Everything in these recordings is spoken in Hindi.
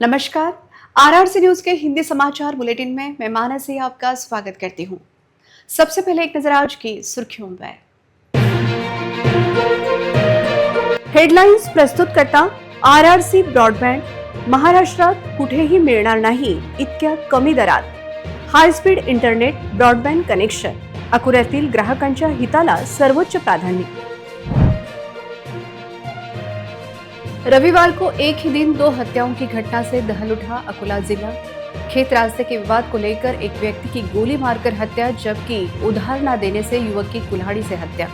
नमस्कार। आरआरसी न्यूज के हिंदी समाचार बुलेटिन में मैं मानसी आपका स्वागत करती हूँ। सबसे पहले एक नजर आज की सुर्खियों पर। हेडलाइन्स प्रस्तुत करता आरआरसी ब्रॉडबँड। महाराष्ट्रात कुठेही मिळणार नाही इतक्या कमी दरात high speed internet broadband connection. अकोल्यातील ग्राहकांच्या हिताला सर्वोच्च प्राधान्य। रविवार को एक ही दिन दो हत्याओं की घटना से दहल उठा अकोला जिला। खेत रास्ते के विवाद को लेकर एक व्यक्ति की गोली मारकर हत्या, जबकि उधार न देने से युवक की कुल्हाड़ी से हत्या।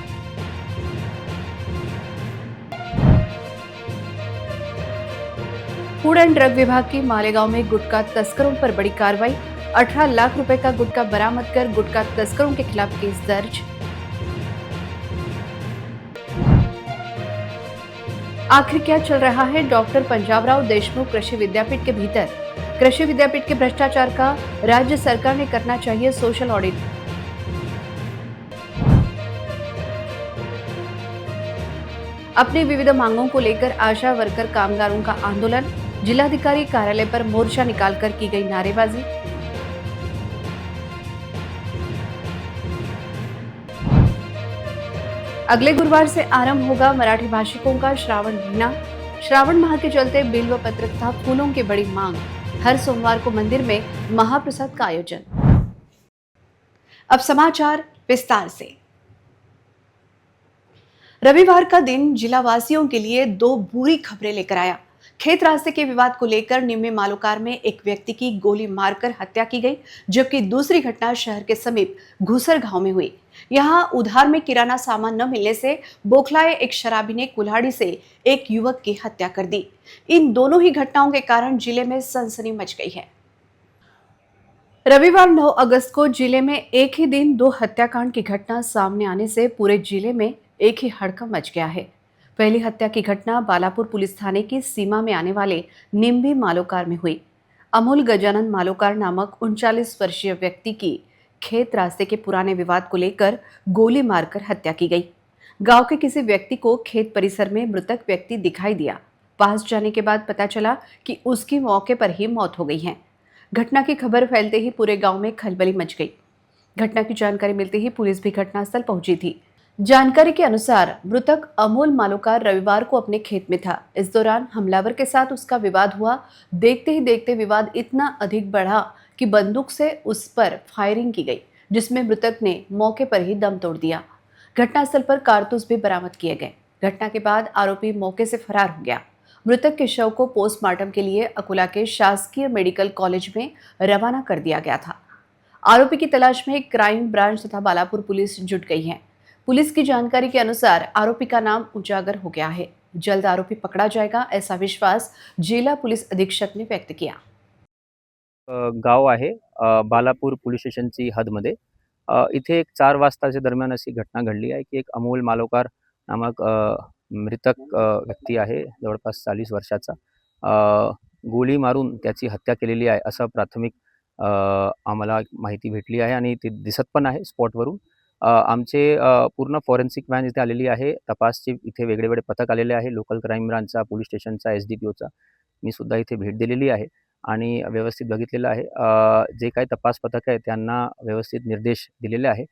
फूड एंड ड्रग विभाग की मालेगांव में गुटखा तस्करों पर बड़ी कार्रवाई। 18 लाख रुपए का गुटखा बरामद कर गुटखा तस्करों के खिलाफ केस दर्ज। आखिर क्या चल रहा है डॉक्टर पंजाबराव देशमुख कृषि विद्यापीठ के भीतर? कृषि विद्यापीठ के भ्रष्टाचार का राज्य सरकार ने करना चाहिए सोशल ऑडिट। अपनी विविध मांगों को लेकर आशा वर्कर कामगारों का आंदोलन। जिलाधिकारी कार्यालय पर मोर्चा निकालकर की गई नारेबाजी। अगले गुरुवार से आरंभ होगा मराठी भाषिकों का श्रावण महीना। श्रावण माह के चलते बिल्व पत्र तथा फूलों की बड़ी मांग। हर सोमवार को मंदिर में महाप्रसाद का आयोजन। अब समाचार विस्तार से। रविवार का दिन जिला वासियों के लिए दो बुरी खबरें लेकर आया। खेत रास्ते के विवाद को लेकर निम्मे मालोकार में एक व्यक्ति की गोली मारकर हत्या की गई, जबकि दूसरी घटना शहर के समीप घुसर गांव में हुई। यहां उधार में किराना सामान न मिलने से बौखलाए एक शराबी ने कुल्हाड़ी से एक युवक की हत्या कर दी। इन दोनों ही घटनाओं के कारण जिले में सनसनी मच गई है। रविवार 9 अगस्त को जिले में एक ही दिन दो हत्याकांड की घटना सामने आने से पूरे जिले में एक ही हड़कंप मच गया है। पहली हत्या की घटना बालापुर पुलिस थाने की सीमा में आने वाले निम्बी मालोकार में हुई। अमोल गजानन मालोकार नामक 39 वर्षीय व्यक्ति की खेत रास्ते के पुराने विवाद को लेकर गोली मारकर हत्या की गई। गांव के किसी व्यक्ति को खेत परिसर में मृतक व्यक्ति दिखाई दिया। पास जाने के बाद पता चला कि उसकी मौके पर ही मौत हो गई है। घटना की खबर फैलते ही पूरे गांव में खलबली मच गई। घटना की जानकारी मिलते ही पुलिस भी घटनास्थल पहुंची थी। जानकारी के अनुसार मृतक अमोल मालोकार रविवार को अपने खेत में था। इस दौरान हमलावर के साथ उसका विवाद हुआ। देखते ही देखते विवाद इतना अधिक बढ़ा कि बंदूक से उस पर फायरिंग की गई, जिसमें मृतक ने मौके पर ही दम तोड़ दिया। घटनास्थल पर कारतूस भी बरामद किए गए। घटना के बाद आरोपी मौके से फरार हो गया। मृतक के शव को पोस्टमार्टम के लिए अकोला के शासकीय मेडिकल कॉलेज में रवाना कर दिया गया था। आरोपी की तलाश में क्राइम ब्रांच तथा बालापुर पुलिस जुट गई है। पुलिस की जानकारी के अनुसार आरोपी का नाम उजागर हो गया है। जल्द आरोपी पकड़ा जाएगा, ऐसा विश्वास जिला पुलिस अधीक्षक ने व्यक्त किया। गाव आहे बालापूर पोलीस स्टेशनची हदमध्ये इथे एक 4 वाजताच्या दरम्यान अशी घटना घडली आहे की एक अमोल मालोकार नामक मृतक व्यक्ती आहे जवळपास 40 वर्षाचा गोळी मारून त्याची हत्या केलेली आहे असं प्राथमिक आम्हाला माहिती भेटली आहे आणि ते दिसत पण आहे स्पॉटवरून। आमचे पूर्ण फॉरेन्सिक व्हॅन इथे आलेली आहे। तपासचे इथे वेगळे पथक आलेले आहे। लोकल क्राईम ब्रांचचा, पोलीस स्टेशनचा, एसडीपीओचा मी सुद्धा इथे भेट दिलेली आहे आणि व्यवस्थित बघितलेलं आहे। जे काही तपास पथक आहे त्यांना व्यवस्थित निर्देश दिलेले आहे।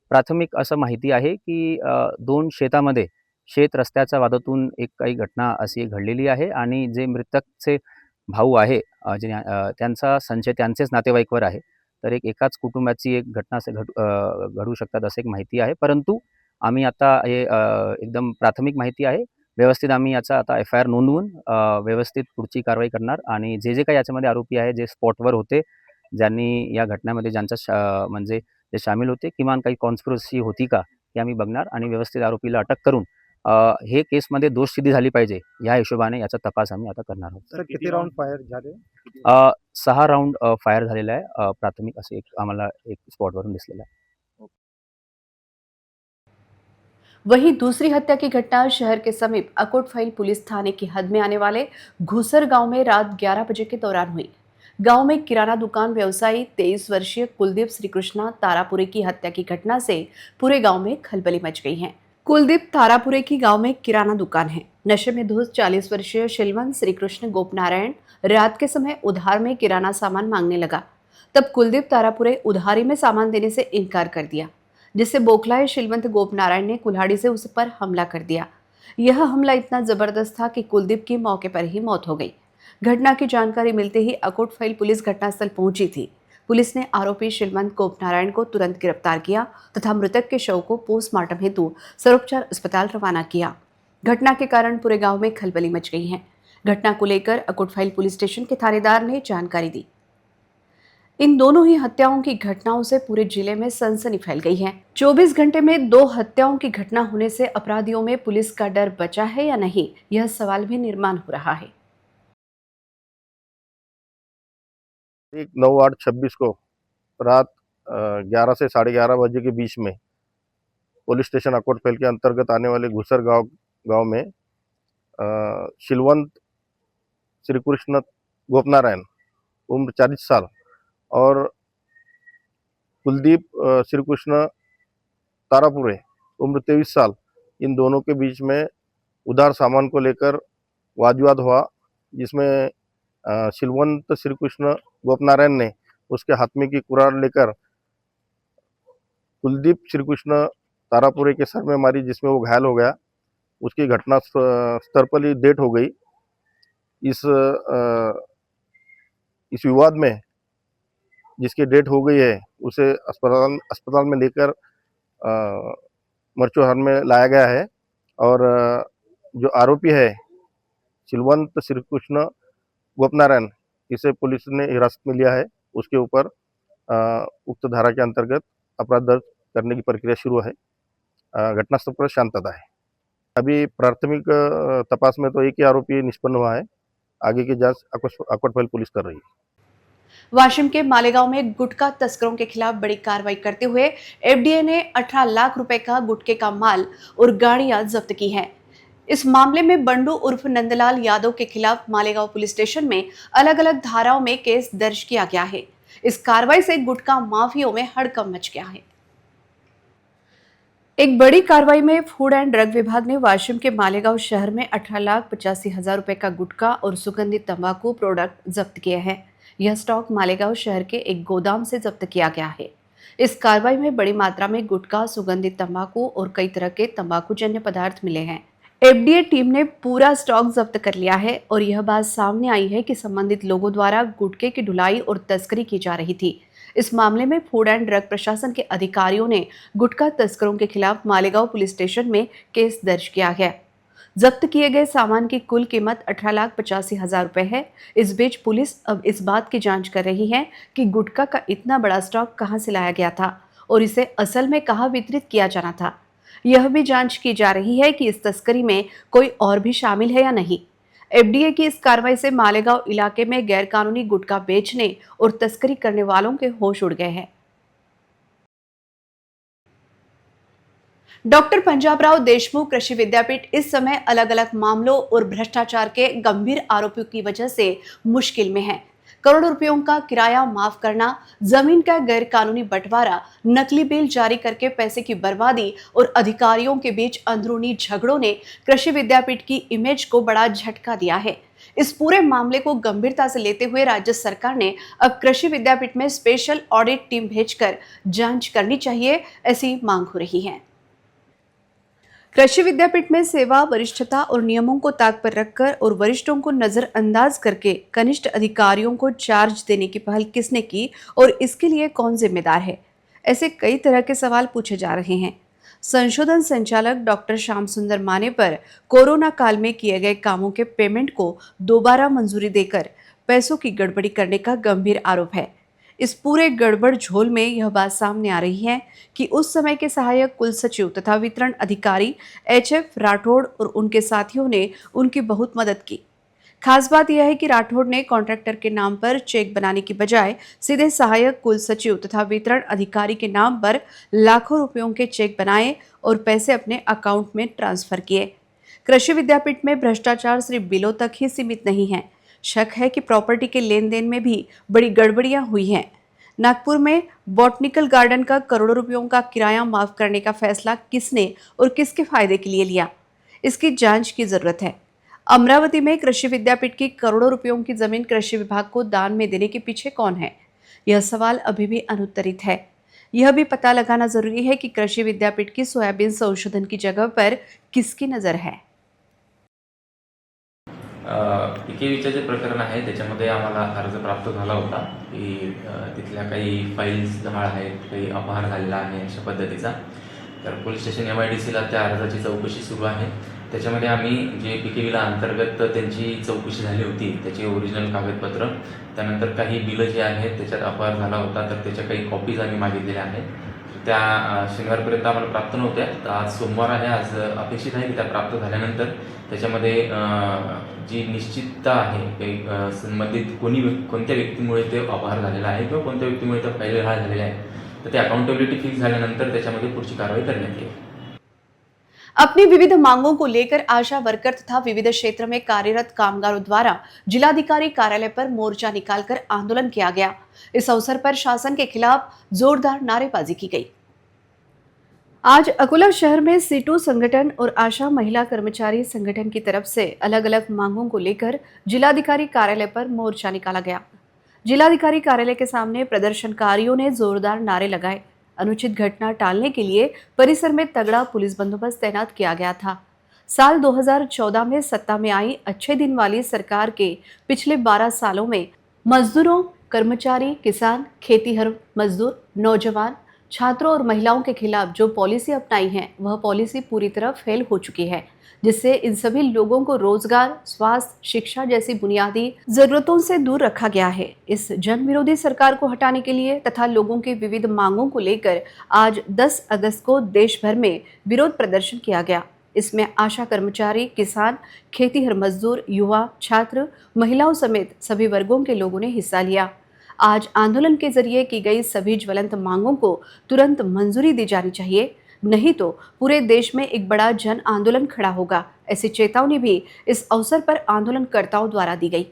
प्राथमिक असं माहिती आहे की 2 शेतामध्ये शेत रस्त्याच्या वादातून एक काही घटना अशी घडलेली आहे आणि जे मृतकचे भाऊ आहे त्यांचा संशय त्यांचेच नातेवाईकवर आहे। तर एकाच कुटुंबाची एक घटना घडू शकतात असं एक माहिती आहे। परंतु आम्ही आता हे एकदम प्राथमिक माहिती आहे। व्यवस्थित आम्ही याचा आता एफ-आय-आर नोंदवून व्यवस्थित पुढची कारवाई करणार आणि जे काही याच्यामध्ये आरोपी आहे, जे स्पॉटवर होते, ज्यांनी या घटनेमध्ये म्हणजे जे शामील होते, किमान काही कॉन्स्पिरसी होती का, हे आम्ही बघणार आणि व्यवस्थित आरोपीला अटक करून हे केसमध्ये दोषसिद्धी झाली पाहिजे, या हिशोबाने याचा तपास आम्ही आता करणार आहोत। सर किती राउंड फायर झाले? 6 राउंड फायर झालेला आहे। प्राथमिक असे एक आम्हाला एक स्पॉटवरून दिसलेला आहे। वहीं दूसरी हत्या की घटना शहर के समीप अकोटफाइल पुलिस थाने की हद में आने वाले घुसर गांव में रात 11 बजे के दौरान हुई। गांव में किराना दुकान व्यवसायी 23 वर्षीय कुलदीप श्रीकृष्णा तारापुरे की हत्या की घटना से पूरे गांव में खलबली मच गई है। कुलदीप तारापुरे की गांव में किराना दुकान है। नशे में धुत 40 वर्षीय शिलवंत श्री कृष्ण गोपनारायण रात के समय उधार में किराना सामान मांगने लगा। तब कुलदीप तारापुरे उधारी में सामान देने से इनकार कर दिया, जिससे बौखलाए शिलवंत गोपनारायण ने कुल्हाड़ी से उस पर हमला कर दिया। यह हमला इतना जबरदस्त था कि कुलदीप की मौके पर ही मौत हो गई। घटना की जानकारी मिलते ही अकोटफैल पुलिस घटनास्थल पहुंची थी। पुलिस ने आरोपी शिलवंत गोपनारायण को तुरंत गिरफ्तार किया तथा मृतक के शव को पोस्टमार्टम हेतु सर्वोपचार अस्पताल रवाना किया। घटना के कारण पूरे गांव में खलबली मच गई है। घटना को लेकर अकोटफैल पुलिस स्टेशन के थानेदार ने जानकारी दी। इन दोनों ही हत्याओं की घटनाओं से पूरे जिले में सनसनी फैल गई है। 24 घंटे में 2 हत्याओं की घटना होने से अपराधियों में पुलिस का डर बचा है या नहीं, यह सवाल भी निर्माण हो रहा है। 9/8/26 को रात 11 से 11:30 बजे के बीच में पुलिस स्टेशन अकोटफैल के अंतर्गत आने वाले घुसर गांव में शिलवंत श्री कृष्ण गोपनारायण उम्र 40 साल और कुलदीप श्री कृष्ण तारापुरे उम्र 23 साल, इन दोनों के बीच में उधार सामान को लेकर वाद विवाद हुआ, जिसमें शिलवंत श्री कृष्ण गोपनारायण ने उसके हाथ में की कुरार लेकर कुलदीप श्री कृष्ण तारापुरे के सर में मारी, जिसमें वो घायल हो गया। उसकी घटना स्थल पर ही डेथ हो गई। इस विवाद में जिसकी डेथ हो गई है उसे अस्पताल में लेकर मर्चुआर में लाया गया है और जो आरोपी है शिलवंत श्री कृष्ण गोपनारायण, इसे पुलिस ने हिरासत में लिया है। उसके ऊपर उक्त धारा के अंतर्गत अपराध दर्ज करने की प्रक्रिया शुरू है। घटनास्थल पर शांतता है। अभी प्राथमिक तपास में तो एक ही आरोपी निष्पन्न हुआ है। आगे की जांच अकोटफैल पुलिस कर रही है। वाशिम के मालेगांव में गुटखा तस्करों के खिलाफ बड़ी कार्रवाई करते हुए एफडीए ने 18 लाख रुपए का गुटखे का माल और गाड़ियां जब्त की हैं। इस मामले में बंडू उर्फ नंदलाल यादव के खिलाफ मालेगांव पुलिस स्टेशन में अलग अलग धाराओं में केस दर्ज किया गया है। इस कार्रवाई से गुटखा माफियाओं में हड़कंप मच गया है। एक बड़ी कार्रवाई में फूड एंड ड्रग विभाग ने वाशिम के मालेगांव शहर में 18,85,000 रुपए का गुटखा और सुगंधित तंबाकू प्रोडक्ट जब्त किए हैं। यह स्टॉक मालेगांव शहर के एक गोदाम से जब्त किया गया है। इस कार्रवाई में बड़ी मात्रा में गुटखा, सुगंधित तंबाकू और कई तरह के तंबाकूजन्य पदार्थ मिले हैं। एफडीए टीम ने पूरा स्टॉक जब्त कर लिया है और यह बात सामने आई है कि संबंधित लोगों द्वारा गुटखे की ढुलाई और तस्करी की जा रही थी। इस मामले में फूड एंड ड्रग प्रशासन के अधिकारियों ने गुटखा तस्करों के खिलाफ मालेगांव पुलिस स्टेशन में केस दर्ज किया है। जब्त किए गए सामान की कुल कीमत 18,85,000 रुपए है। इस बीच पुलिस अब इस बात की जांच कर रही है कि गुटखा का इतना बड़ा स्टॉक कहां से लाया गया था और इसे असल में कहां वितरित किया जाना था। यह भी जांच की जा रही है कि इस तस्करी में कोई और भी शामिल है या नहीं। एफडीए की इस कार्रवाई से मालेगांव इलाके में गैरकानूनी गुटखा बेचने और तस्करी करने वालों के होश उड़ गए हैं। डॉक्टर पंजाबराव देशमुख कृषि विद्यापीठ इस समय अलग अलग मामलों और भ्रष्टाचार के गंभीर आरोपों की वजह से मुश्किल में है। करोड़ों रुपयों का किराया माफ करना, जमीन का गैरकानूनी बंटवारा, नकली बिल जारी करके पैसे की बर्बादी और अधिकारियों के बीच अंदरूनी झगड़ों ने कृषि विद्यापीठ की इमेज को बड़ा झटका दिया है। इस पूरे मामले को गंभीरता से लेते हुए राज्य सरकार ने अब कृषि विद्यापीठ में स्पेशल ऑडिट टीम भेजकर जांच करनी चाहिए, ऐसी मांग हो रही है। कृषि विद्यापीठ में सेवा, वरिष्ठता और नियमों को ताक पर रखकर और वरिष्ठों को नजरअंदाज करके कनिष्ठ अधिकारियों को चार्ज देने की पहल किसने की और इसके लिए कौन जिम्मेदार है, ऐसे कई तरह के सवाल पूछे जा रहे हैं। संशोधन संचालक डॉक्टर श्याम सुंदर माने पर कोरोना काल में किए गए कामों के पेमेंट को दोबारा मंजूरी देकर पैसों की गड़बड़ी करने का गंभीर आरोप है। इस पूरे गड़बड़ झोल में यह बात सामने आ रही है कि उस समय के सहायक कुल सचिव तथा वितरण अधिकारी HF राठौड़ और उनके साथियों ने उनकी बहुत मदद की। खास बात यह है कि राठौड़ ने कॉन्ट्रैक्टर के नाम पर चेक बनाने की बजाय सीधे सहायक कुल सचिव तथा वितरण अधिकारी के नाम पर लाखों रुपयों के चेक बनाए और पैसे अपने अकाउंट में ट्रांसफर किए। कृषि विद्यापीठ में भ्रष्टाचार सिर्फ बिलों तक ही सीमित नहीं है। शक है कि प्रॉपर्टी के लेन देन में भी बड़ी गड़बड़ियां हुई हैं। नागपुर में बॉटनिकल गार्डन का करोड़ों रुपयों का किराया माफ करने का फैसला किसने और किसके फायदे के लिए लिया, इसकी जांच की जरूरत है। अमरावती में कृषि विद्यापीठ की करोड़ों रुपयों की जमीन कृषि विभाग को दान में देने के पीछे कौन है, यह सवाल अभी भी अनुत्तरित है। यह भी पता लगाना जरूरी है कि कृषि विद्यापीठ की सोयाबीन संशोधन की जगह पर किसकी नजर है। पीकेव्हीचं जे प्रकरण आहे त्याच्यामध्ये आम्हाला अर्ज प्राप्त झाला होता की तिथल्या काही फाईल्स गहाळ आहेत, काही अपहार झालेला आहे अशा पद्धतीचा। तर पोलीस स्टेशन MIDCला त्या अर्जाची चौकशी सुरू आहे। त्याच्यामध्ये आम्ही जे पीकेव्हीला अंतर्गत त्यांची चौकशी झाली होती त्याचे ओरिजिनल कागदपत्र, त्यानंतर काही बिलं जे आहेत त्याच्यात अपहार झाला होता तर त्याच्या काही कॉपीज आम्ही मागितलेल्या आहेत। त्या शनिवारपर्यंत आम्हाला प्राप्त नव्हत्या, तर आज सोमवार आहे, आज अपेक्षित आहे की त्या प्राप्त झाल्यानंतर त्याच्यामध्ये जी निश्चितता आहे काही संबंधित कोणत्या व्यक्तीमुळे ते अपहार झालेला आहे किंवा कोणत्या व्यक्तीमुळे ते फाईल गहाळ झालेले आहे, तर ते अकाउंटेबिलिटी फिक्स झाल्यानंतर त्याच्यामध्ये पुढची कारवाई करण्यात येईल। अपनी विविध मांगों को लेकर आशा वर्कर तथा विविध क्षेत्र में कार्यरत कामगारों द्वारा जिलाधिकारी कार्यालय पर मोर्चा निकालकर आंदोलन किया गया। इस अवसर पर शासन के खिलाफ जोरदार नारेबाजी की गई। आज अकोला शहर में सीटू संगठन और आशा महिला कर्मचारी संगठन की तरफ से अलग अलग मांगों को लेकर जिलाधिकारी कार्यालय पर मोर्चा निकाला गया। जिलाधिकारी कार्यालय के सामने प्रदर्शनकारियों ने जोरदार नारे लगाए। अनुचित घटना टालने के लिए परिसर में तगड़ा पुलिस बंदोबस्त तैनात किया गया था। साल 2014 में सत्ता में आई अच्छे दिन वाली सरकार के पिछले 12 सालों में मजदूरों, कर्मचारी, किसान, खेतीहर मजदूर, नौजवान, छात्रों और महिलाओं के खिलाफ जो पॉलिसी अपनाई है वह पॉलिसी पूरी तरह फेल हो चुकी है, जिससे इन सभी लोगों को रोजगार, स्वास्थ्य, शिक्षा जैसी बुनियादी जरूरतों से दूर रखा गया है। इस जन विरोधी सरकार को हटाने के लिए तथा लोगों की विविध मांगों को लेकर आज 10 अगस्त को देश भर में विरोध प्रदर्शन किया गया। इसमें आशा कर्मचारी, किसान, खेतीहर मजदूर, युवा, छात्र, महिलाओं समेत सभी वर्गों के लोगों ने हिस्सा लिया। आज आंदोलन के जरिए की गई सभी ज्वलंत मांगों को तुरंत मंजूरी दी जानी चाहिए, नहीं तो पूरे देश में एक बड़ा जन आंदोलन खड़ा होगा। ऐसी चेतावनी भी इस अवसर पर आंदोलनकर्ताओं द्वारा दी गई।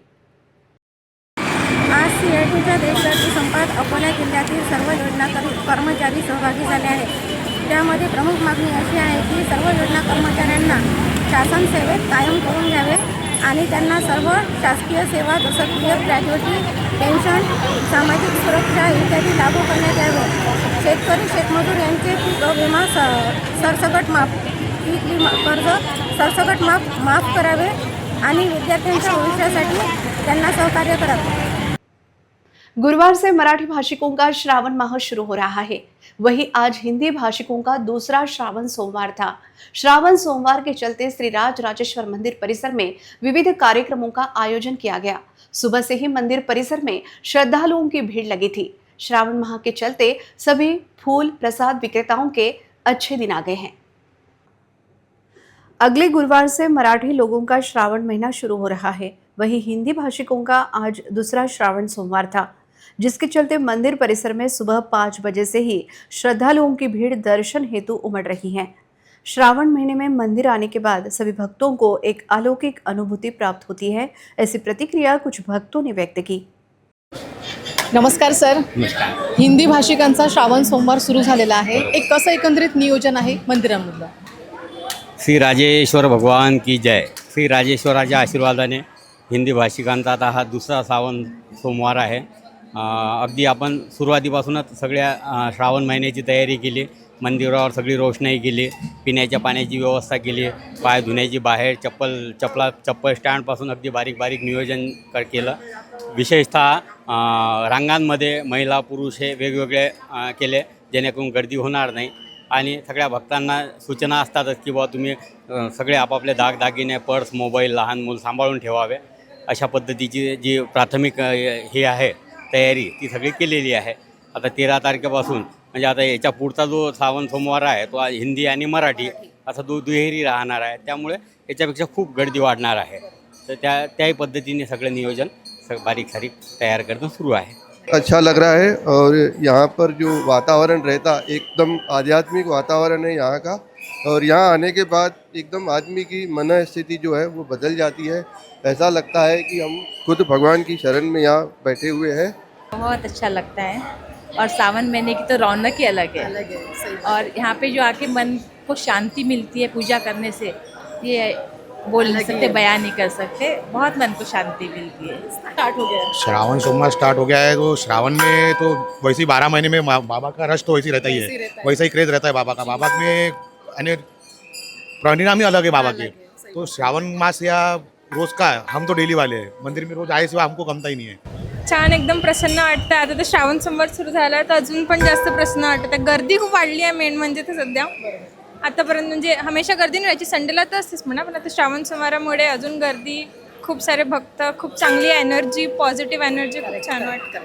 आज CITच्या देशव्यापी संपात अकोला जिल्ह्यातील सर्व योजना कर्मचारी सहभागी झाले आहेत। त्यामध्ये प्रमुख मागणी अशी आहे की सर्व योजना कर्मचाऱ्यांना शासन सेवेत कायम करून घ्यावे आणि त्यांना सर्व शासकीय सेवा जसं PF, ग्रॅज्युएटी, पेन्शन, सामाजिक सुरक्षा इत्यादी लागू करण्यात यावे। शेतकरी, शेतमजूर यांचे पीक विमा सरसकट माफ, पीक विमा कर्ज सरसकट माफ करावे आणि विद्यार्थ्यांच्या भविष्यासाठी त्यांना सहकार्य करावे। गुरुवार से मराठी भाषिकों का श्रावण माह शुरू हो रहा है। वहीं आज हिंदी भाषिकों का दूसरा श्रावण सोमवार था। श्रावण सोमवार के चलते श्री राज राजेश्वर मंदिर परिसर में विविध कार्यक्रमों का आयोजन किया गया। सुबह से ही मंदिर परिसर में श्रद्धालुओं की भीड़ लगी थी। श्रावण माह के चलते सभी फूल प्रसाद विक्रेताओं के अच्छे दिन आ गए हैं। अगले गुरुवार से मराठी लोगों का श्रावण महीना शुरू हो रहा है। वहीं हिंदी भाषिकों का आज दूसरा श्रावण सोमवार था, जिसके चलते मंदिर परिसर में सुबह 5 बजे से ही श्रद्धालुओं की भीड़ दर्शन हेतु उमड़ रही है। श्रावण महीने में मंदिर आने के बाद सभी भक्तों को एक अलौकिक अनुभूति प्राप्त होती है, ऐसी प्रतिक्रिया कुछ भक्तों ने व्यक्त की। नमस्कार सर। हिंदी भाषिकांचा श्रावण सोमवार सुरू झालेला आहे, एक कसं एकंदरीत नियोजन आहे मंदिरामधलं? श्री राजेश्वर भगवान की जय। श्री राजेश्वराच्या आशीर्वादाने हिंदी भाषिकांचा आता हा दुसरा श्रावण सोमवार आहे। अगदी आपण सुरुवातीपासूनच सगळ्या श्रावण महिन्याची तयारी केली, मंदिरावर सगळी रोषणाई केली, पिण्याच्या पाण्याची व्यवस्था केली, पाय धुण्याची बाहेर चप्पल स्टँडपासून अगदी बारीक नियोजन केलं। विशेषतः रांगांमध्ये महिला पुरुष हे वेगवेगळे केले, जेणेकरून गर्दी होणार नाही आणि सगळ्या भक्तांना सूचना असतातच की बाबा तुम्ही सगळे आपापले दागदागिने, पर्स, मोबाईल, लहान मूल सांभाळून ठेवावे। अशा पद्धतीची जी प्राथमिक हे आहे तयारी ती सगळी केलेली आहे। आता 13 तारखेपासून म्हणजे आता याच्या पुढचा जो श्रावण सोमवार आहे तो हिंदी आणि मराठी असा दुहेरी राहणार आहे, त्यामुळे याच्यापेक्षा खूप गर्दी वाढणार आहे। तर त्याही पद्धतीने सगळं नियोजन बारीक तैयार करना शुरू है। अच्छा लग रहा है और यहाँ पर जो वातावरण रहता एकदम आध्यात्मिक वातावरण है यहाँ का, और यहाँ आने के बाद एकदम आदमी की मन स्थिति जो है वो बदल जाती है। ऐसा लगता है कि हम खुद भगवान की शरण में यहाँ बैठे हुए हैं। बहुत अच्छा लगता है। और सावन महीने की तो रौनक ही अलग है। सही और यहाँ पे जो आके मन को शांति मिलती है पूजा करने से, ये बोल नहीं सकते, बयान नहीं कर सकते। बहुत मन को शांति मिलती है। स्टार्ट हो गया है। श्रावण सोमवार स्टार्ट हो गया है, तो श्रावण में तो वैसे ही 12 महीने में बाबा का रश तो वैसे ही रहता ही वैसे ही है, रहता है। वैसा ही क्रेज रहता है बाबा का। बाबा में यानी परिणाम ही अलग है बाबा के। तो श्रावण मास या रोज का हम तो डेली वाले हैं, मंदिर में रोज आए सिवाय हमको गमता ही नहीं है। छान, एकदम प्रसन्न वाटतं. आता तर श्रावण सोमवार सुरू झाला तर अजून पण जास्त प्रसन्न वाटतं. गर्दी खूप वाढली आहे मेन म्हणजे ते सध्या. आतापर्यंत म्हणजे हमेशा गर्दी नाही व्हायची, संडेला तर असतेच म्हणा, पण आता श्रावण सोमवारामुळे अजून गर्दी, खूप सारे भक्त, खूप चांगली एनर्जी, पॉझिटिव्ह एनर्जी, खूप छान वाटतं.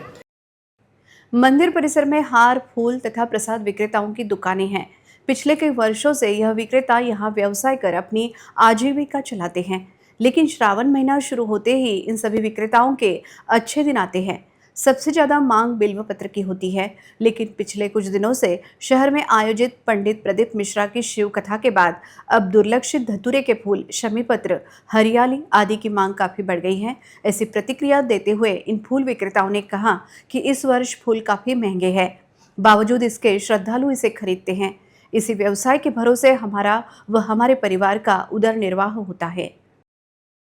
मंदिर परिसर में हार, फूल तथा प्रसाद विक्रेताओं की दुकानें हैं। पिछले कई वर्षों से यह विक्रेता यहाँ व्यवसाय कर अपनी आजीविका चलाते हैं, लेकिन श्रावण महीना शुरू होते ही इन सभी विक्रेताओं के अच्छे दिन आते हैं। सबसे ज़्यादा मांग बिल्व पत्र की होती है, लेकिन पिछले कुछ दिनों से शहर में आयोजित पंडित प्रदीप मिश्रा की शिव कथा के बाद अब दुर्लक्षित धतूरे के फूल, शमी पत्र, हरियाली आदि की मांग काफ़ी बढ़ गई है। ऐसी प्रतिक्रिया देते हुए इन फूल विक्रेताओं ने कहा कि इस वर्ष फूल काफ़ी महंगे हैं, बावजूद इसके श्रद्धालु इसे खरीदते हैं। इसी व्यवसाय के भरोसे हमारा व हमारे परिवार का उदर निर्वाह होता है।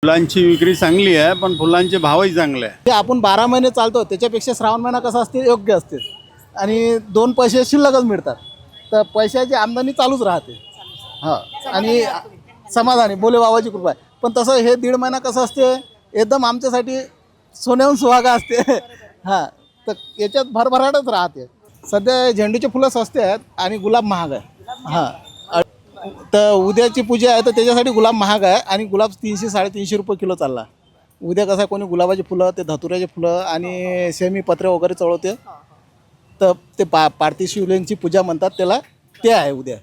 फुलांची विक्री चांगली आहे, पण फुलांचे भावही चांगले आहे. ते आपण 12 महिने चालतो, त्याच्यापेक्षा श्रावण महिना कसा असते योग्य असते आणि 2 पैसे शिल्लकच मिळतात, तर पैशाची आमदानी चालूच राहते. हां, आणि समाधानी बोले बाबाची कृपा आहे. पण तसं हे 1.5 महिना कसं असते एकदम आमच्यासाठी सोन्याहून सुहागा असते. हां, तर याच्यात भरभराटच राहते. सध्या झेंडूचे फुलं स्वस्त आहेत आणि गुलाब महाग आहे. हां, तर उद्याची पूजा आहे तर त्याच्यासाठी गुलाब महाग आहे आणि गुलाब 300-350 रुपये किलो चालला. उद्या कसं आहे, कोणी गुलाबाची फुलं, ते धतुऱ्याचे फुलं आणि सेमी पत्रे वगैरे चढवते, तर ते पार्थिव शिवलिंगची पूजा म्हणतात त्याला, ते आहे उद्या.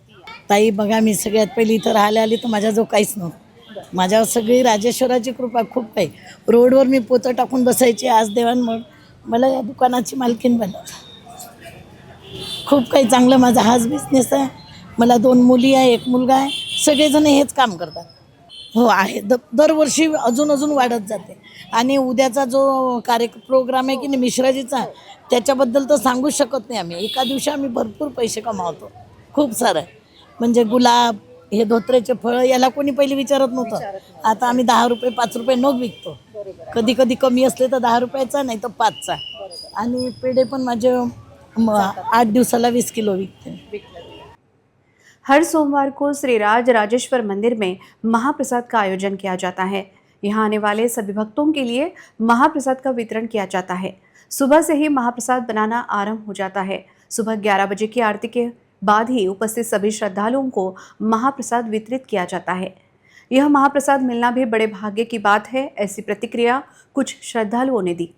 ताई बघा, मी सगळ्यात पहिली इथं राहायला आली तर माझ्याजवळ काहीच नव्हतं. माझ्यावर सगळी राजेश्वराची कृपा खूप काही. रोडवर मी पोतं टाकून बसायची, आज देवांमुळे मला या दुकानाची मालकीण बनवलं. खूप काही चांगलं, माझा हाच बिझनेस आहे. मला 2 मुली आहे, 1 मुलगा आहे, सगळेजण हेच काम करतात. हो आहे, दरवर्षी अजून वाढत जाते. आणि उद्याचा जो प्रोग्राम आहे की नाही मिश्राजीचा, त्याच्याबद्दल तर सांगूच शकत नाही आम्ही. एका दिवशी आम्ही भरपूर पैसे कमावतो, खूप सारं. म्हणजे गुलाब, हे धोत्र्याचे फळं, याला कोणी पहिले विचारत नव्हतं. आता आम्ही 10 रुपये 5 रुपये नोट विकतो. कधी कधी कमी असले तर 10 रुपयाचा, नाही तर 5चा. आणि पेढे पण माझे 8 दिवसाला 20 किलो विकते. हर सोमवार को श्री राज राजेश्वर मंदिर में महाप्रसाद का आयोजन किया जाता है। यहाँ आने वाले सभी भक्तों के लिए महाप्रसाद का वितरण किया जाता है। सुबह से ही महाप्रसाद बनाना आरंभ हो जाता है। सुबह 11 बजे की आरती के बाद ही उपस्थित सभी श्रद्धालुओं को महाप्रसाद वितरित किया जाता है। यह महाप्रसाद मिलना भी बड़े भाग्य की बात है, ऐसी प्रतिक्रिया कुछ श्रद्धालुओं ने दी।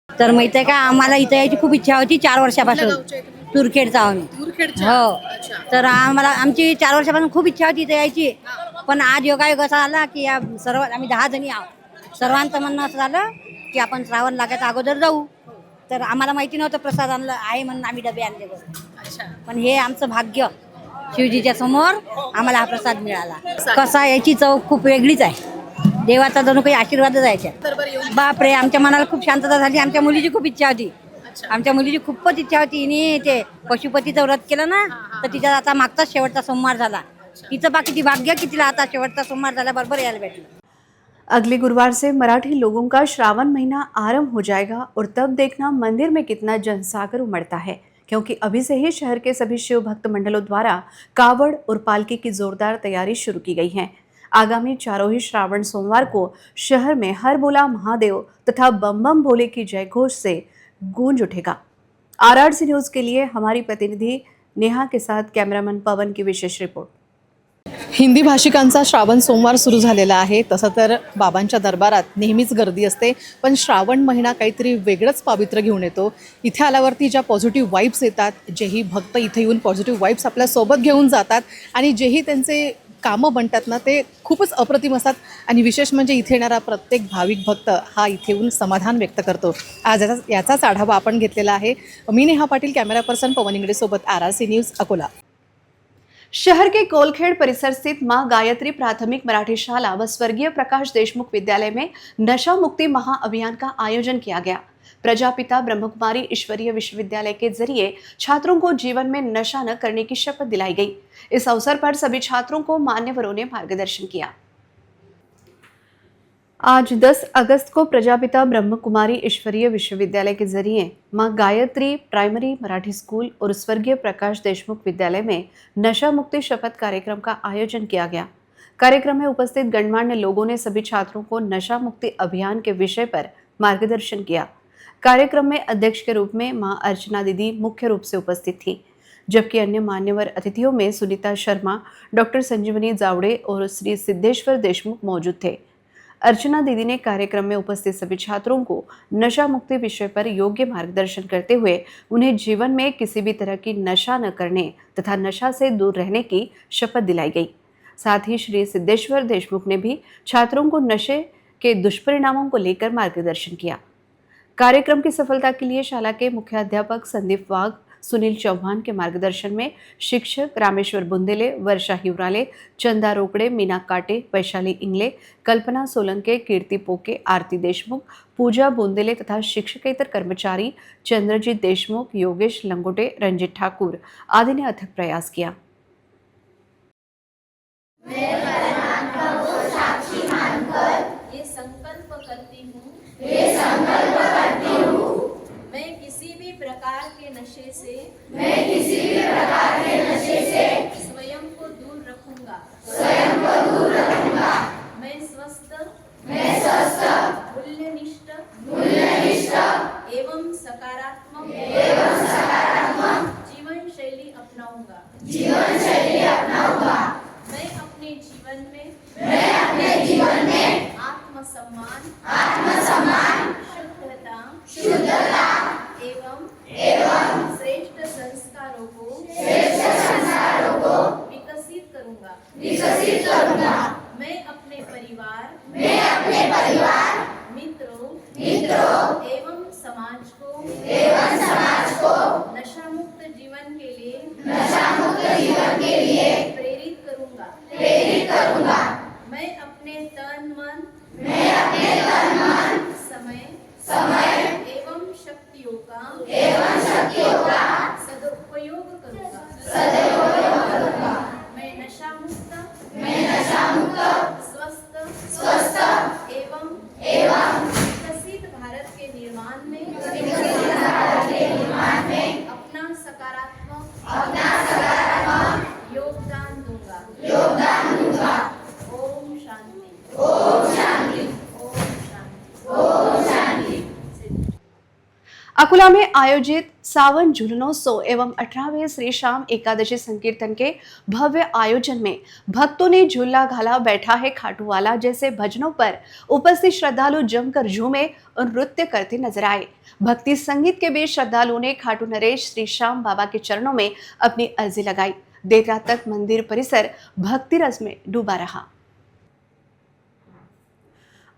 तर माहिती आहे का, आम्हाला इथं यायची खूप इच्छा होती 4 वर्षापासून. तुरखेडचा आम्ही. हो, तर आम्हाला आमची 4 वर्षापासून खूप इच्छा होती इथं यायची. पण आज योगायोग असा आला की या सर्व आम्ही 10 जणी आहोत. सर्वांचं म्हणणं असं झालं की आपण श्रावण लागायच्या अगोदर जाऊ. तर आम्हाला माहिती नव्हतं प्रसाद आणलं आहे म्हणून आम्ही डबे आणले बस. पण हे आमचं भाग्य, शिवजीच्या समोर आम्हाला हा प्रसाद मिळाला. कसा याची चव खूप वेगळीच आहे. देवाचा जणू काही आशीर्वादच आहे. बापरे, आमच्या मनाला खूप शांतता झाली. आमच्या मुलीची खूप इच्छा होती. आमच्या मुलीची खूपच इच्छा होती. हिने ते पशुपतीचं व्रत केलं ना, तर तिचा आता मागचाच शेवटचा सोमवार झाला. तिचं बाकीची भाग्य की तिला आता शेवटचा सोमवार झाल्याबरोबर यायला भेटलं. अगले गुरुवार से मराठी लोगों का श्रावण महीना आरंभ हो जाएगा और तब देखना मंदिर में कितना जनसागर उमड़ता है, क्योंकि अभी से ही शहर के सभी शिव भक्त मंडलों द्वारा कावड़ और पालकी की जोरदार तैयारी शुरू की गई है। आगामी चारों ही श्रावण सोमवार को शहर में हर बोला महादेव तथा बम बम भोले की जयघोष से गूंज उठेगा। RRC न्यूज़ के लिए हमारी प्रतिनिधि नेहा के साथ कैमरामैन पवन की विशेष रिपोर्ट। हिंदी भाषिकांचा श्रावण सोमवार सुरू झालेला आहे. तसं तर बाबांच्या दरबारात नेहमीच गर्दी असते, पण श्रावण महिना काहीतरी वेगळंच पावित्र्य घेऊन येतो. इथे आल्यावरती ज्या पॉझिटिव्ह वाईब्स येतात, जेही भक्त इथे येऊन पॉझिटिव्ह वाईब्स आपल्यासोबत घेऊन जातात आणि जेही त्यांचे कामं बनतात ना, ते खूपच अप्रतिम असतात. आणि विशेष म्हणजे इथे येणारा प्रत्येक भाविक भक्त हा इथे येऊन समाधान व्यक्त करतो. आज याचाच आढावा आपण घेतलेला आहे. मी नेहा पाटील, कॅमेरा पर्सन पवन इंगडे सोबत, RRC न्यूज़ अकोला। शहर के कोलखेड़ परिसर स्थित मां गायत्री प्राथमिक मराठी शाला व स्वर्गीय प्रकाश देशमुख विद्यालय में नशा मुक्ति महाअभियान का आयोजन किया गया। प्रजापिता ब्रह्मकुमारी ईश्वरीय विश्वविद्यालय के जरिए छात्रों को जीवन में नशा न करने की शपथ दिलाई गई। इस अवसर पर सभी छात्रों को मान्यवरों ने मार्गदर्शन किया। आज 10 अगस्त को प्रजापिता ब्रह्मकुमारी ईश्वरीय विश्वविद्यालय के जरिए मां गायत्री प्राइमरी मराठी स्कूल और स्वर्गीय प्रकाश देशमुख विद्यालय में नशा मुक्ति शपथ कार्यक्रम का आयोजन किया गया। कार्यक्रम में उपस्थित गणमान्य लोगों ने सभी छात्रों को नशा मुक्ति अभियान के विषय पर मार्गदर्शन किया। कार्यक्रम में अध्यक्ष के रूप में मां अर्चना दीदी मुख्य रूप से उपस्थित थी, जबकि अन्य मान्यवर अतिथियों में सुनीता शर्मा, डॉक्टर संजीवनी जावड़े और श्री सिद्धेश्वर देशमुख मौजूद थे। अर्चना दीदी ने कार्यक्रम में उपस्थित सभी छात्रों को नशा मुक्ति विषय पर योग्य मार्गदर्शन करते हुए उन्हें जीवन में किसी भी तरह की नशा न करने तथा नशा से दूर रहने की शपथ दिलाई गई। साथ ही श्री सिद्धेश्वर देशमुख ने भी छात्रों को नशे के दुष्परिणामों को लेकर मार्गदर्शन किया। कार्यक्रम की सफलता के लिए शाला के मुख्याध्यापक संदीप वाघ, सुनील चौहान के मार्गदर्शन में शिक्षक रामेश्वर बुंदेले, वर्षा हिवराले, चंदा रोकड़े, मीना काटे, वैशाली इंगले, कल्पना सोलंके, कीर्ति पोके, आरती देशमुख, पूजा बुंदेले तथा शिक्षकेतर कर्मचारी चंद्रजीत देशमुख, योगेश लंगोटे, रंजित ठाकुर आदि ने अथक प्रयास किया। ये संकल्प करती हूँ मैं किसी भी प्रकार के नशे से स्वयं को दूर रखूंगा। मैं स्वस्थ मूल्यनिष्ठ एवं सकारात्मक जीवन शैली अपनाऊंगा। मैं अपने जीवन में आत्मसम्मान, शुद्धता एवं श्रेष्ठ संस्कारों को विकसित करूंगा। मैं अपने परिवार, मित्रों एवं समाज को नशा मुक्त जीवन के लिए प्रेरित करूंगा। मैं अपने तन मन समय एवं शक्तियों का सदुपयोग करूंगा। मैं नशा मुक्त स्वस्थ एवं विकसित भारत के निर्माण में अपना सकारात्मक योगदान दूंगा। ओम शांति। अकोला में आयोजित सावन झूलनोत्सव एवं 18वें श्री श्याम एकादशी संकीर्तन के भव्य आयोजन में भक्तों ने झूला घाला बैठा है खाटू वाला जैसे भजनों पर उपस्थित श्रद्धालु जमकर झूमे और नृत्य करते नजर आए। भक्ति संगीत के बीच श्रद्धालुओं ने खाटू नरेश श्री श्याम बाबा के चरणों में अपनी अर्जी लगाई। देर रात तक मंदिर परिसर भक्ति रस में डूबा रहा।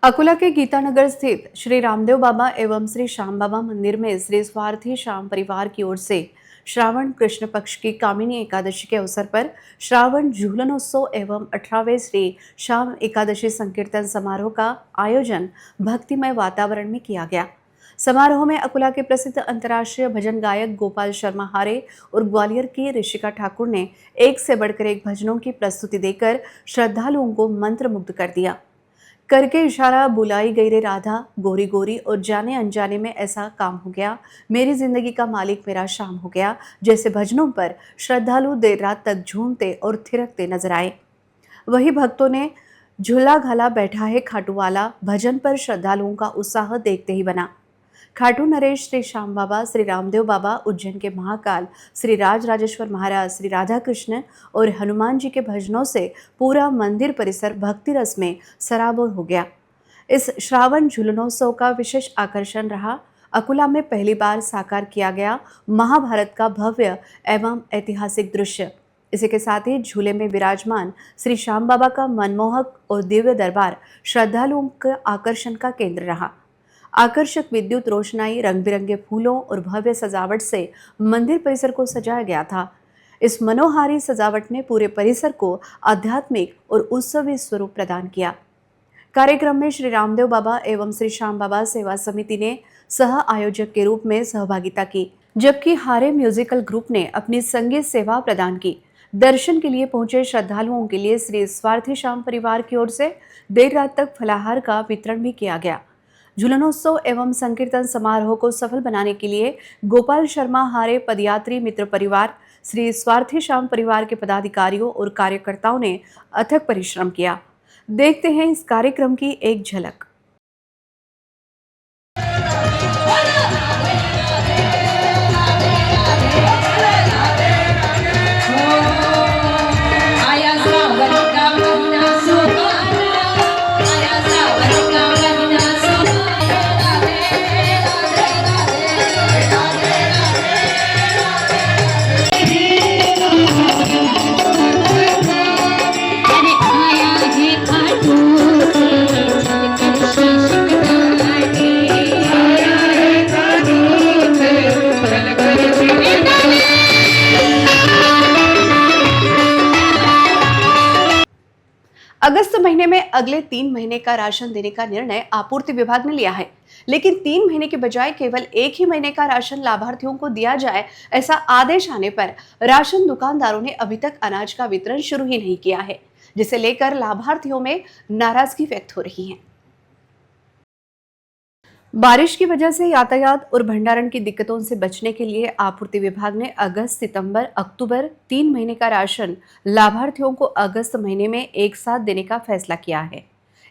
अकोला के गीतानगर स्थित श्री रामदेव बाबा एवं श्री श्याम बाबा मंदिर में श्री स्वार्थी श्याम परिवार की ओर से श्रावण कृष्ण पक्ष की कामिनी एकादशी के अवसर पर श्रावण झूलनोत्सव एवं 18वें श्री श्याम एकादशी संकीर्तन समारोह का आयोजन भक्तिमय वातावरण में किया गया। समारोह में अकोला के प्रसिद्ध अंतर्राष्ट्रीय भजन गायक गोपाल शर्मा हारे और ग्वालियर की ऋषिका ठाकुर ने एक से बढ़कर एक भजनों की प्रस्तुति देकर श्रद्धालुओं को मंत्रमुग्ध कर दिया। करके इशारा बुलाई गई रे राधा, गोरी गोरी और जाने अनजाने में ऐसा काम हो गया, मेरी जिंदगी का मालिक मेरा शाम हो गया जैसे भजनों पर श्रद्धालु देर रात तक झूमते और थिरकते नजर आए। वही भक्तों ने झूला घाला बैठा है खाटू वाला भजन पर श्रद्धालुओं का उत्साह देखते ही बना। खाटू नरेश श्री श्याम बाबा, श्री रामदेव बाबा, उज्जैन के महाकाल श्री राजेश्वर महाराज, श्री राधा कृष्ण और हनुमान जी के भजनों से पूरा मंदिर परिसर भक्ति रस में सराबोर हो गया। इस श्रावण झूलनोत्सव का विशेष आकर्षण रहा अकोला में पहली बार साकार किया गया महाभारत का भव्य एवं ऐतिहासिक दृश्य। इसी के साथ ही झूले में विराजमान श्री श्याम बाबा का मनमोहक और दिव्य दरबार श्रद्धालुओं के आकर्षण का केंद्र रहा। आकर्षक विद्युत रोशनाई, रंग बिरंगे फूलों और भव्य सजावट से मंदिर परिसर को सजाया गया था। इस मनोहारी सजावट ने पूरे परिसर को आध्यात्मिक और उत्सवी स्वरूप प्रदान किया। कार्यक्रम में श्री रामदेव बाबा एवं श्री श्याम बाबा सेवा समिति ने सह आयोजक के रूप में सहभागिता की, जबकि हारे म्यूजिकल ग्रुप ने अपनी संगीत सेवा प्रदान की। दर्शन के लिए पहुंचे श्रद्धालुओं के लिए श्री स्वार्थी श्याम परिवार की ओर से देर रात तक फलाहार का वितरण भी किया गया। झूलनोत्सव एवं संकीर्तन समारोह को सफल बनाने के लिए गोपाल शर्मा हारे पदयात्री मित्र परिवार, श्री स्वार्थी श्याम परिवार के पदाधिकारियों और कार्यकर्ताओं ने अथक परिश्रम किया। देखते हैं इस कार्यक्रम की एक झलक। अगस्त महीने में अगले 3 महीने का राशन देने का निर्णय आपूर्ति विभाग ने लिया है, लेकिन 3 महीने के बजाय केवल 1 ही महीने का राशन लाभार्थियों को दिया जाए, ऐसा आदेश आने पर राशन दुकानदारों ने अभी तक अनाज का वितरण शुरू ही नहीं किया है, जिसे लेकर लाभार्थियों में नाराजगी व्यक्त हो रही है। बारिश की वजह से यातायात और भंडारण की दिक्कतों से बचने के लिए आपूर्ति विभाग ने अगस्त, सितंबर, अक्टूबर 3 महीने का राशन लाभार्थियों को अगस्त महीने में एक साथ देने का फैसला किया है।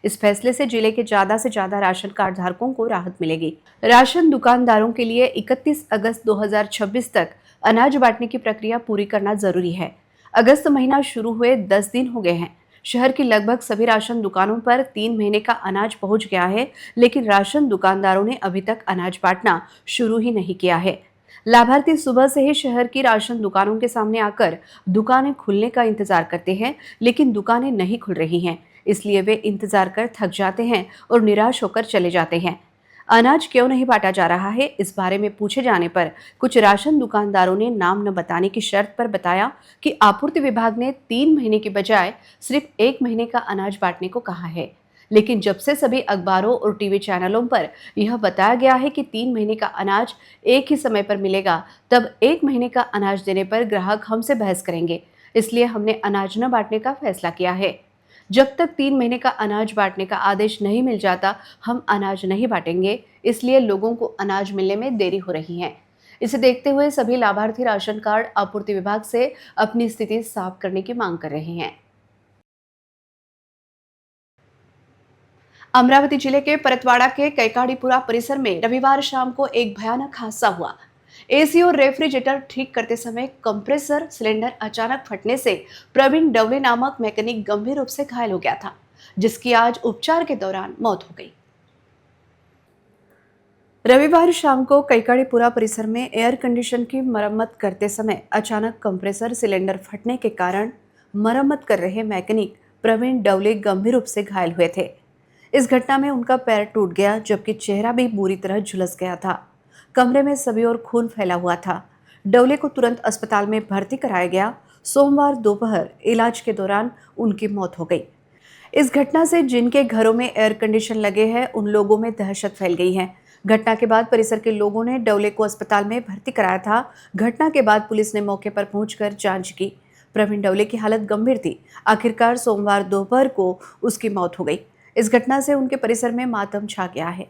इस फैसले से जिले के ज्यादा से ज्यादा राशन कार्ड धारकों को राहत मिलेगी। राशन दुकानदारों के लिए 31 अगस्त 2026 तक अनाज बांटने की प्रक्रिया पूरी करना जरूरी है। अगस्त महीना शुरू हुए 10 दिन हो गए हैं। शहर की लगभग सभी राशन दुकानों पर 3 महीने का अनाज पहुंच गया है, लेकिन राशन दुकानदारों ने अभी तक अनाज बांटना शुरू ही नहीं किया है। लाभार्थी सुबह से ही शहर की राशन दुकानों के सामने आकर दुकानें खुलने का इंतजार करते हैं, लेकिन दुकानें नहीं खुल रही हैं, इसलिए वे इंतजार कर थक जाते हैं और निराश होकर चले जाते हैं। अनाज क्यों नहीं बांटा जा रहा है, इस बारे में पूछे जाने पर कुछ राशन दुकानदारों ने नाम न बताने की शर्त पर बताया कि आपूर्ति विभाग ने 3 महीने के बजाय सिर्फ 1 महीने का अनाज बांटने को कहा है, लेकिन जब से सभी अखबारों और टीवी चैनलों पर यह बताया गया है कि 3 महीने का अनाज एक ही समय पर मिलेगा, तब 1 महीने का अनाज देने पर ग्राहक हमसे बहस करेंगे, इसलिए हमने अनाज न बांटने का फैसला किया है। जब तक 3 महीने का अनाज बांटने का आदेश नहीं मिल जाता, हम अनाज नहीं बांटेंगे, इसलिए लोगों को अनाज मिलने में देरी हो रही है। इसे देखते हुए सभी लाभार्थी राशन कार्ड आपूर्ति विभाग से अपनी स्थिति साफ करने की मांग कर रहे हैं। अमरावती जिले के परतवाड़ा के कैकाड़ीपुरा परिसर में रविवार शाम को एक भयानक हादसा हुआ। एसी और रेफ्रिजरेटर ठीक करते समय कंप्रेसर सिलेंडर अचानक फटने से प्रवीण डवले नामक मैकेनिक गंभीर रूप से घायल हो गया था, जिसकी आज उपचार के दौरान मौत हो गई। रविवार शाम को कैकाड़ीपुरा परिसर में एयर कंडीशन की मरम्मत करते समय अचानक कंप्रेसर सिलेंडर फटने के कारण मरम्मत कर रहे मैकेनिक प्रवीण डवले गंभीर रूप से घायल हुए थे। इस घटना में उनका पैर टूट गया, जबकि चेहरा भी बुरी तरह झुलस गया था। कमरे में सभी ओर खून फैला हुआ था। डवले को तुरंत अस्पताल में भर्ती कराया गया। सोमवार दोपहर इलाज के दौरान उनकी मौत हो गई। इस घटना से जिनके घरों में एयर कंडीशन लगे हैं, उन लोगों में दहशत फैल गई है। घटना के बाद परिसर के लोगों ने डवले को अस्पताल में भर्ती कराया था। घटना के बाद पुलिस ने मौके पर पहुंचकर जांच की। प्रवीण डवले की हालत गंभीर थी। आखिरकार सोमवार दोपहर को उसकी मौत हो गई। इस घटना से उनके परिसर में मातम छा गया है।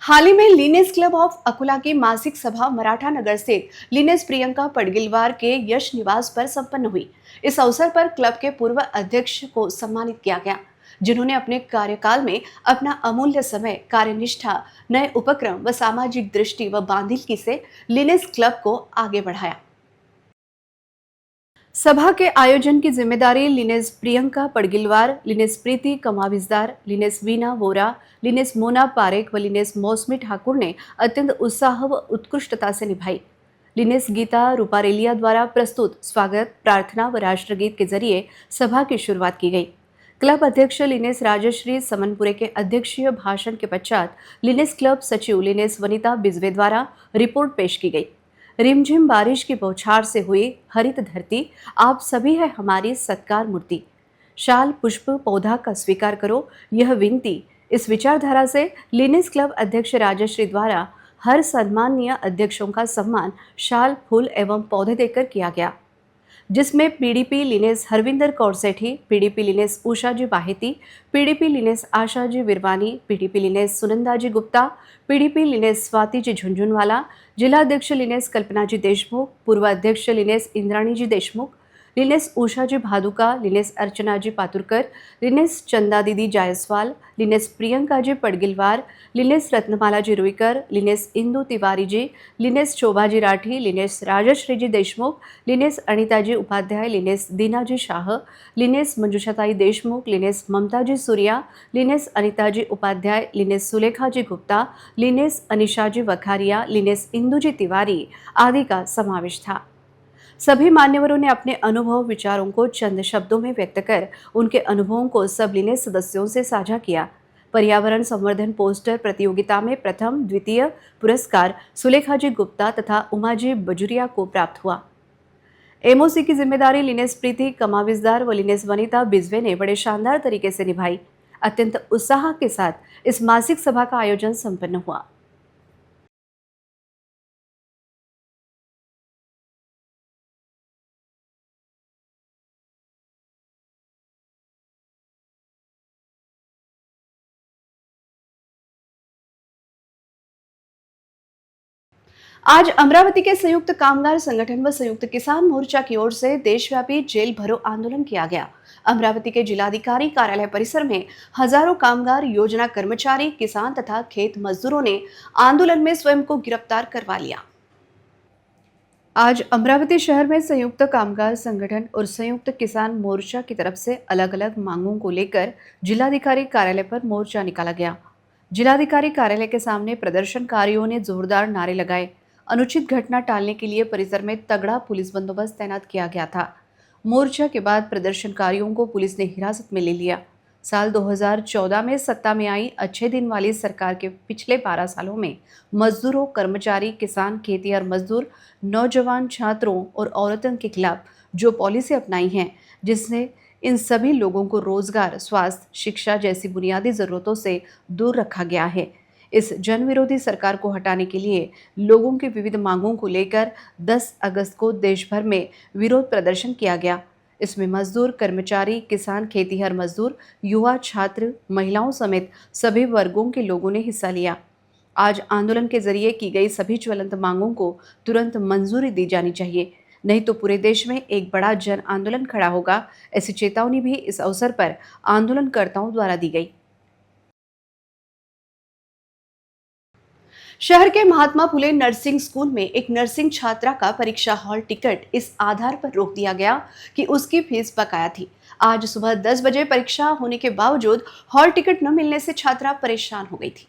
हाल ही में लिनेस क्लब ऑफ अकोला की मासिक सभा मराठा नगर स्थित लिनेस प्रियंका पडगिलवार के यश निवास पर संपन्न हुई। इस अवसर पर क्लब के पूर्व अध्यक्ष को सम्मानित किया गया, जिन्होंने अपने कार्यकाल में अपना अमूल्य समय, कार्यनिष्ठा, नए उपक्रम व सामाजिक दृष्टि व बांधिलकी से लिनेस क्लब को आगे बढ़ाया। सभा के आयोजन की जिम्मेदारी लिनेस प्रियंका पडगिलवार, लिनेस प्रीति कमाविजदार, लिनेस वीना वोरा, लिनेस मोना पारेख व लिनेस मौसमी ठाकुर ने अत्यंत उत्साह व उत्कृष्टता से निभाई। लिनेस गीता रूपारेलिया द्वारा प्रस्तुत स्वागत, प्रार्थना व राष्ट्रगीत के जरिए सभा की शुरुआत की गई। क्लब अध्यक्ष लिनेस राजश्री समनपुरे के अध्यक्षीय भाषण के पश्चात लिनेस क्लब सचिव लिनेस वनिता बिजवे द्वारा रिपोर्ट पेश की गई। रिमझिम बारिश की बौछार से हुई हरित धरती, आप सभी है हमारी सत्कार मूर्ति। शाल, पुष्प, पौधा का स्वीकार करो, यह विनती इस विचारधारा से लिनेस क्लब अध्यक्ष राजश्री द्वारा हर सम्माननीय अध्यक्षों का सम्मान शाल, फूल एवं पौधे देकर किया गया, जिसमें PDP Lioness Harvinder Kaur Sethi, PDP Lioness Ushaji Baheti, PDP Lioness Ashaji Virwani, PDP Lioness Sunandaji Gupta, PDP Lioness Swatiji Jhunjhunwala, जिलाध्यक्ष लिनेस कल्पनाजी देशमुख, पूर्व अध्यक्ष Lioness Indraniji Deshmukh, Lioness Ushaji Bhaduka, Lioness Archanaji Paturkar, Lioness Chanda दीदी Jaiswal, Lioness Priyankaji Padgilwar, Lioness Ratnamalaji Ruikar, Lioness Indu Tiwariji, Lioness Shobhaji Rathi, Lioness Rajshreeji Deshmukh, Lioness Anitaji Upadhyay, Lioness Deenaji Shah, Lioness मंजुषाताई Deshmukh, Lioness Mamata ji Surya, Lioness Anitaji Upadhyay, Lioness Sulekhaji Gupta, Lioness Anishaji Vakharia, Lioness Induji Tiwari आदि का समावेश था। सभी मान्यवरों ने अपने अनुभव विचारों को चंद शब्दों में व्यक्त कर उनके अनुभवों को सब लिनेस सदस्यों से साझा किया। पर्यावरण संवर्धन पोस्टर प्रतियोगिता में प्रथम, द्वितीय पुरस्कार सुलेखाजी गुप्ता तथा उमाजी बजुरिया को प्राप्त हुआ। एमओसी की जिम्मेदारी लिनेस प्रीति कमाविजदार व लिनेस वनिता बिजवे ने बड़े शानदार तरीके से निभाई। अत्यंत उत्साह के साथ इस मासिक सभा का आयोजन संपन्न हुआ। आज अमरावती के संयुक्त कामगार संगठन व संयुक्त किसान मोर्चा की ओर से देशव्यापी जेल भरो आंदोलन किया गया। अमरावती के जिलाधिकारी कार्यालय परिसर में हजारों कामगार, योजना कर्मचारी, किसान तथा खेत मजदूरों ने आंदोलन में स्वयं को गिरफ्तार करवा लिया। आज अमरावती शहर में संयुक्त कामगार संगठन और संयुक्त किसान मोर्चा की तरफ से अलग अलग मांगों को लेकर जिलाधिकारी कार्यालय पर मोर्चा निकाला गया। जिलाधिकारी कार्यालय के सामने प्रदर्शनकारियों ने जोरदार नारे लगाए। अनुचित घटना टालने के लिए परिसर में तगड़ा पुलिस बंदोबस्त तैनात किया गया था। मोर्चा के बाद प्रदर्शनकारियों को पुलिस ने हिरासत में ले लिया। साल 2014 में सत्ता में आई अच्छे दिन वाली सरकार के पिछले 12 सालों में मजदूरों, कर्मचारी, किसान, खेतिहर मजदूर, नौजवान, छात्रों और औरतों के खिलाफ जो पॉलिसी अपनाई है, जिससे इन सभी लोगों को रोजगार, स्वास्थ्य, शिक्षा जैसी बुनियादी जरूरतों से दूर रखा गया है। इस जनविरोधी सरकार को हटाने के लिए लोगों की विविध मांगों को लेकर 10 अगस्त को देश भर में विरोध प्रदर्शन किया गया। इसमें मजदूर, कर्मचारी, किसान, खेतिहर मजदूर, युवा, छात्र, महिलाओं समेत सभी वर्गों के लोगों ने हिस्सा लिया। आज आंदोलन के जरिए की गई सभी ज्वलंत मांगों को तुरंत मंजूरी दी जानी चाहिए, नहीं तो पूरे देश में एक बड़ा जन आंदोलन खड़ा होगा। ऐसी चेतावनी भी इस अवसर पर आंदोलनकर्ताओं द्वारा दी गई। शहर के महात्मा फुले नर्सिंग स्कूल में एक नर्सिंग छात्रा का परीक्षा हॉल टिकट इस आधार पर रोक दिया गया कि उसकी फीस बकाया थी। आज सुबह 10 बजे परीक्षा होने के बावजूद हॉल टिकट न मिलने से छात्रा परेशान हो गई थी।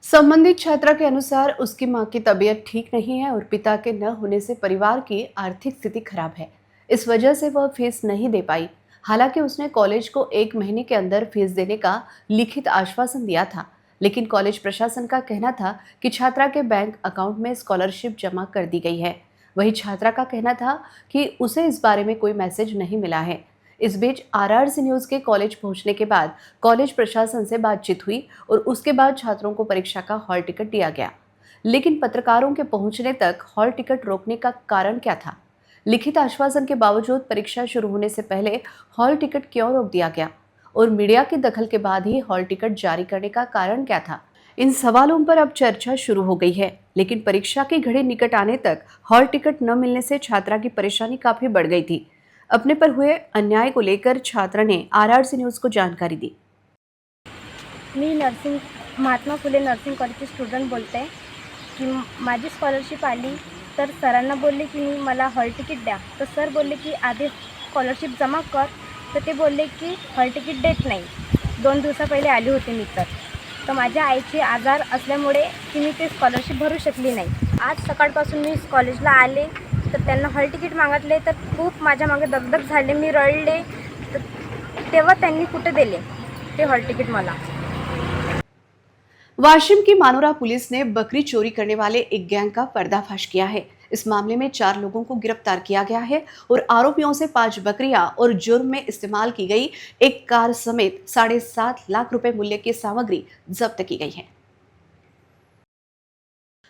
संबंधित छात्रा के अनुसार उसकी मां की तबीयत ठीक नहीं है और पिता के न होने से परिवार की आर्थिक स्थिति खराब है। इस वजह से वह फीस नहीं दे पाई। हालांकि उसने कॉलेज को 1 महीने के अंदर फीस देने का लिखित आश्वासन दिया था, लेकिन कॉलेज प्रशासन का कहना था कि छात्रा के बैंक अकाउंट में स्कॉलरशिप जमा कर दी गई है। वही छात्रा का कहना था कि उसे इस बारे में कोई मैसेज नहीं मिला है। इस बीच RRC न्यूज़ के कॉलेज पहुंचने के बाद कॉलेज प्रशासन से बातचीत हुई और उसके बाद छात्रों को परीक्षा का हॉल टिकट दिया गया। लेकिन पत्रकारों के पहुंचने तक हॉल टिकट रोकने का कारण क्या था? लिखित आश्वासन के बावजूद परीक्षा शुरू होने से पहले हॉल टिकट क्यों रोक दिया गया? और मीडिया के दखल के बाद ही हॉल टिकट जारी करने का कारण क्या था? इन सवालों पर अब चर्चा शुरू हो गई है। लेकिन परीक्षा की घड़ी निकट आने तक हॉल टिकट न मिलने से छात्रा की परेशानी काफी बढ़ गई थी। अपने पर हुए अन्याय को लेकर छात्रा ने RRC न्यूज़ को जानकारी दी। मी नर्सिंग महात्मा फुले नर्सिंग कॉलेजची स्टुडंट बोलते की माझी स्कॉलरशिप आली तर सरांना बोलले की मला हॉल तिकीट द्या, तर सर बोलले की आधी स्कॉलरशिप जमा कर, तर ते बोलले की हॉल तिकीट देत नाही। 2 दिवसा पहिले आली होती मी तर माझ्या आईची आजार असल्यामुळे की मी ते स्कॉलरशिप भरू शकली नाही। आज सकाळपासून मी कॉलेजला आले तर त्यांना हॉल तिकीट मागितले तर खूप माझ्या मागे दगदग झाले, मी रडले, तर तेव्हा त्यांनी कुठे दिले ते हॉल तिकीट मला। वाशिम की मानोरा पुलिस ने बकरी चोरी करने वाले एक गैंग का पर्दाफाश किया है। इस मामले में 4 लोगों को गिरफ्तार किया गया है और आरोपियों से 5 बकरियां और जुर्म में इस्तेमाल की गई एक कार समेत 7.5 लाख रुपए मूल्य की सामग्री जब्त की गई है।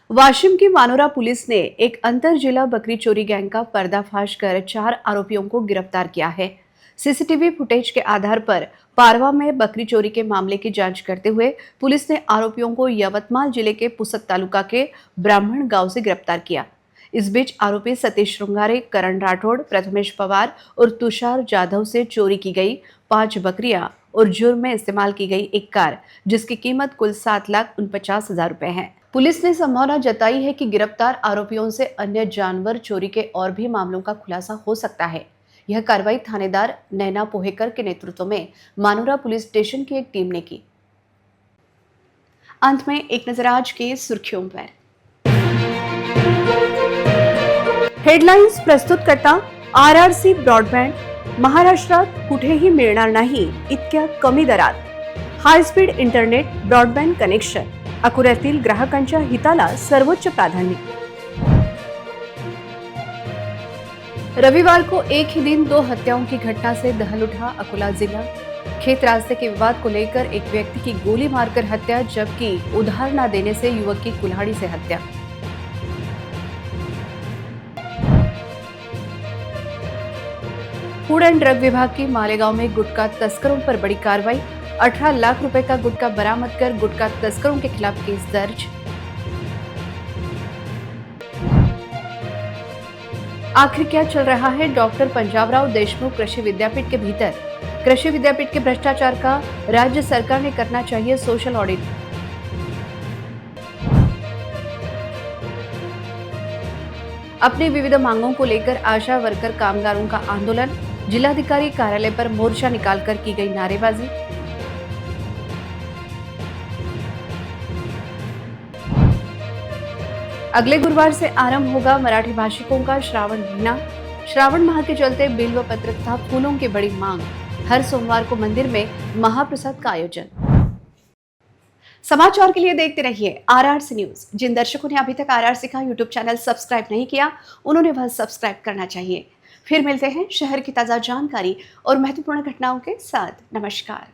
वाशिम की मानोरा पुलिस ने एक अंतर जिला बकरी चोरी गैंग का पर्दाफाश कर 4 आरोपियों को गिरफ्तार किया है। सीसीटीवी फुटेज के आधार पर पारवा में बकरी चोरी के मामले की जांच करते हुए पुलिस ने आरोपियों को यवतमाल जिले के पुसद तालुका के ब्राह्मण गांव से गिरफ्तार किया। इस बीच आरोपी सतीश श्रृंगारे, करण राठौड़, प्रथमेश पवार और तुषार जाधव से चोरी की गई 5 बकरियां और जुर्म में इस्तेमाल की गई एक कार, जिसकी कीमत कुल 7,49,000 रुपए है। पुलिस ने संभावना जताई है कि गिरफ्तार आरोपियों से अन्य जानवर चोरी के और भी मामलों का खुलासा हो सकता है। यह कार्रवाई थानेदार नैना पोहेकर के नेतृत्व में मानोरा पुलिस स्टेशन की एक टीम ने की। अंत में एक नजर आज की सुर्खियों पर। हेडलाईन्स प्रस्तुत करता RRC ब्रॉडबँड। महाराष्ट्रात कुठेही मिळणार नाही इतक्या कमी दरात high speed internet broadband connection. अकोल्यातील ग्राहकांच्या हिताला सर्वोच्च प्राधान्य। रविवार को एक ही दिन 2 हत्याओं की घटना से दहल उठा अकोला जिला। खेत रास्ते के विवाद को लेकर एक व्यक्ति की गोली मारकर हत्या, जबकि उधार न देने से युवक की कुल्हाड़ी से हत्या। फूड एंड ड्रग विभाग की मालेगांव में गुटखा तस्करों पर बड़ी कार्रवाई। 18 लाख रुपए का गुटखा बरामद कर गुटखा तस्करों के खिलाफ केस दर्ज। आखिर क्या चल रहा है डॉक्टर पंजाबराव देशमुख कृषि विद्यापीठ के भीतर? कृषि विद्यापीठ के भ्रष्टाचार का राज्य सरकार ने करना चाहिए सोशल ऑडिट। अपनी विविध मांगों को लेकर आशा वर्कर कामगारों का आंदोलन। जिलाधिकारी कार्यालय पर मोर्चा निकालकर की गई नारेबाजी। अगले गुरुवार से आरंभ होगा मराठी भाषिकों का श्रावण महीना। श्रावण माह के चलते बिल्व पत्र तथा फूलों की बड़ी मांग। हर सोमवार को मंदिर में महाप्रसाद का आयोजन। समाचार के लिए देखते रहिए RRC न्यूज। जिन दर्शकों ने अभी तक RRC का यूट्यूब चैनल सब्सक्राइब नहीं किया, उन्होंने वह सब्सक्राइब करना चाहिए। फिर मिलते हैं शहर की ताजा जानकारी और महत्वपूर्ण घटनाओं के साथ। नमस्कार।